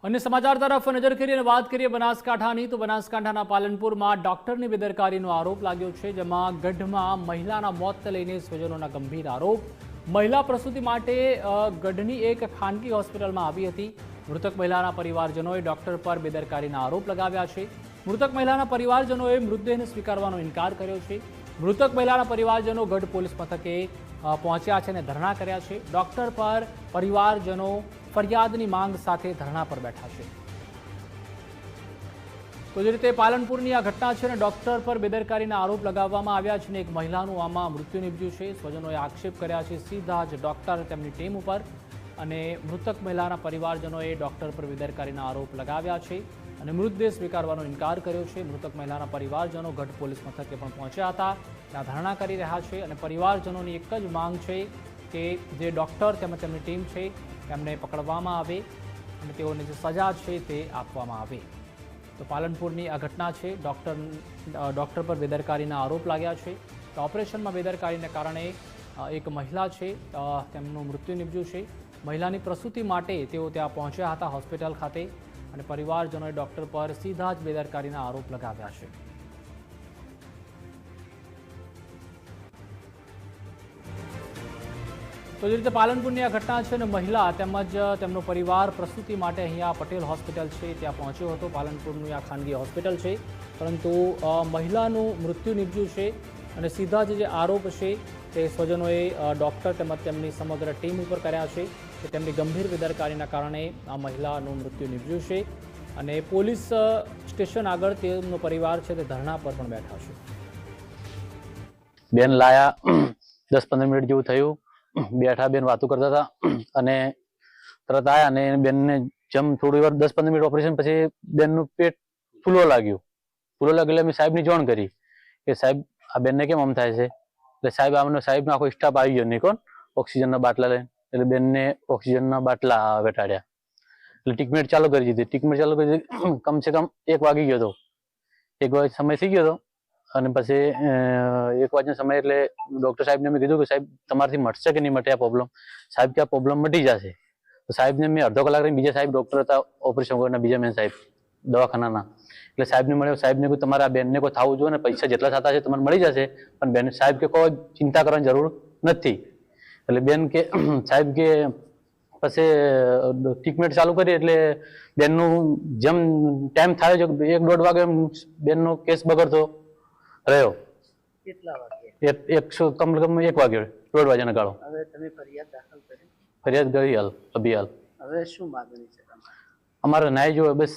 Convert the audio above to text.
अन्य समाचार तरफ नजर करिए અને વાત કરીએ બનાસકાંઠાની તો બનાસકાંઠાના પાલનપુરમાં ડોક્ટરની બેદરકારીનો આરોપ લાગ્યો છે, જેમાં ગઢમાં મહિલાના મોતને લઈને સ્વજનોના ગંભીર આરોપ। મહિલા પ્રસૂતિ માટે ગઢની એક ખાનગી હોસ્પિટલમાં આવી હતી। મૃતક મહિલાના પરિવારજનોએ ડોક્ટર પર બેદરકારીના આરોપ લગાવ્યા છે। મૃતક મહિલાના પરિવારજનોએ મૃતદેહને સ્વીકારવાનો ઇનકાર કર્યો છે। મૃતક મહિલાના પરિવારજનો ગઢ પોલીસ મથકે પહોંચ્યા છે અને ધરણા કર્યા છે। ડોક્ટર પર પરિવારજનો ફરિયાદની માંગ સાથે ધરણા પર બેઠા છે। તો જે રીતે પાલનપુરની આ ઘટના છે અને ડોક્ટર પર બેદરકારીના આરોપ લગાવવામાં આવ્યા છે અને એક મહિલાનું આમાં મૃત્યુ નિપજ્યું છે। સ્વજનોએ આક્ષેપ કર્યા છે સીધા જ ડોક્ટર તેમની ટીમ ઉપર, અને મૃતક મહિલાના પરિવારજનોએ ડોક્ટર પર બેદરકારીના આરોપ લગાવ્યા છે અને મૃતદેહ સ્વીકારવાનો ઇનકાર કર્યો છે। મૃતક મહિલાના પરિવારજનો ગઢ પોલીસ મથકે પણ પહોંચ્યા હતા, ત્યાં ધરણા કરી રહ્યા છે અને પરિવારજનોની એક જ માંગ છે કે જે ડોક્ટર તેમજ તેમની ટીમ છે તેમને પકડવામાં આવે અને તેઓને જે સજા છે તે આપવામાં આવે। તો પાલનપુરની આ ઘટના છે। ડોક્ટર પર બેદરકારીના આરોપ લાગ્યા છે। તો ઓપરેશનમાં બેદરકારીને કારણે એક મહિલા છે તેમનું મૃત્યુ નિપજ્યું છે। મહિલાની પ્રસૂતિ માટે તેઓ ત્યાં પહોંચ્યા હતા હોસ્પિટલ ખાતે, અને પરિવારજનોએ ડોક્ટર પર સીધા જ બેદરકારીના આરોપ લગાવ્યા છે। તો જે રીતે પાલનપુરની આ ઘટના છે અને મહિલા તેમજ તેમનો પરિવાર પ્રસૂતિ માટે અહીંયા પટેલ હોસ્પિટલ છે ત્યાં પહોંચ્યો હતો। પાલનપુરની આ ખાનગી હોસ્પિટલ છે, પરંતુ મહિલાનું મૃત્યુ નિપજ્યું છે અને સીધા જ જે આરોપ છે તે સ્વજનોએ ડૉક્ટર તેમજ તેમની સમગ્ર ટીમ ઉપર કર્યા છે કે તેમની ગંભીર બેદરકારીના કારણે આ મહિલાનું મૃત્યુ નિપજ્યું છે અને પોલીસ સ્ટેશન આગળ તેમનો પરિવાર છે તે ધરણા પર પણ બેઠા છે। બેન લાયા 10-15 મિનિટ જેવું થયું, બેઠા બેન વાતો કરતા હતા અને તરત આયા અને બેનને જેમ થોડી વાર 10-15 મિનિટ ઓપરેશન પછી બેનનું પેટ ફૂલવા લાગ્યું એટલે મેં સાહેબની જાણ કરી કે સાહેબ આ બેનને કેમ આમ થાય છે। એટલે સાહેબનો આખો સ્ટાફ આવી ગયો નિકોન ઓક્સિજનના બાટલા લઈને, એટલે બેનને ઓક્સિજનના બાટલા બેઠાડ્યા એટલે ટ્રીટમેન્ટ ચાલુ કરી દીધી। કમસે કમ 1 વાગી ગયો હતો, 1 વાગે સમય થઈ ગયો હતો અને પછી 1 વાગ્યાનો સમય એટલે ડૉક્ટર સાહેબને મેં કીધું કે સાહેબ તમારાથી મટશે કે નહીં મટે આ પ્રોબ્લેમ। સાહેબ કે આ પ્રોબ્લેમ મટી જશે। તો સાહેબને મેં અડધો કલાક રહીને બીજા સાહેબ ડૉક્ટર હતા ઓપરેશન કરવાના, બીજા મેન સાહેબ દવાખાનાના, એટલે સાહેબને મળ્યો। સાહેબને કહ્યું તમારા બેનને કોઈ થવું જોઈએ ને, પૈસા જેટલા થતા છે તમારે મળી જશે, પણ બેન સાહેબ કે કોઈ ચિંતા કરવાની જરૂર નથી। એટલે બેન કે સાહેબ કે પછી ટ્રીટમેન્ટ ચાલુ કરી એટલે બેનનું જેમ ટાઈમ થાય છે 1-1.5 વાગે બેનનો કેસ બગડતો રહ્યો। કેટલા વાગે? 1 વાગ્યો 1.5 વાગ્યાના ગાળો। હવે તમે ફરિયાદ દાખલ કરી? ફરિયાદ કરી હાલ અભી હાલ। હવે શું માગણી છે તમારી? અમારે ન્યાય જોવે બસ।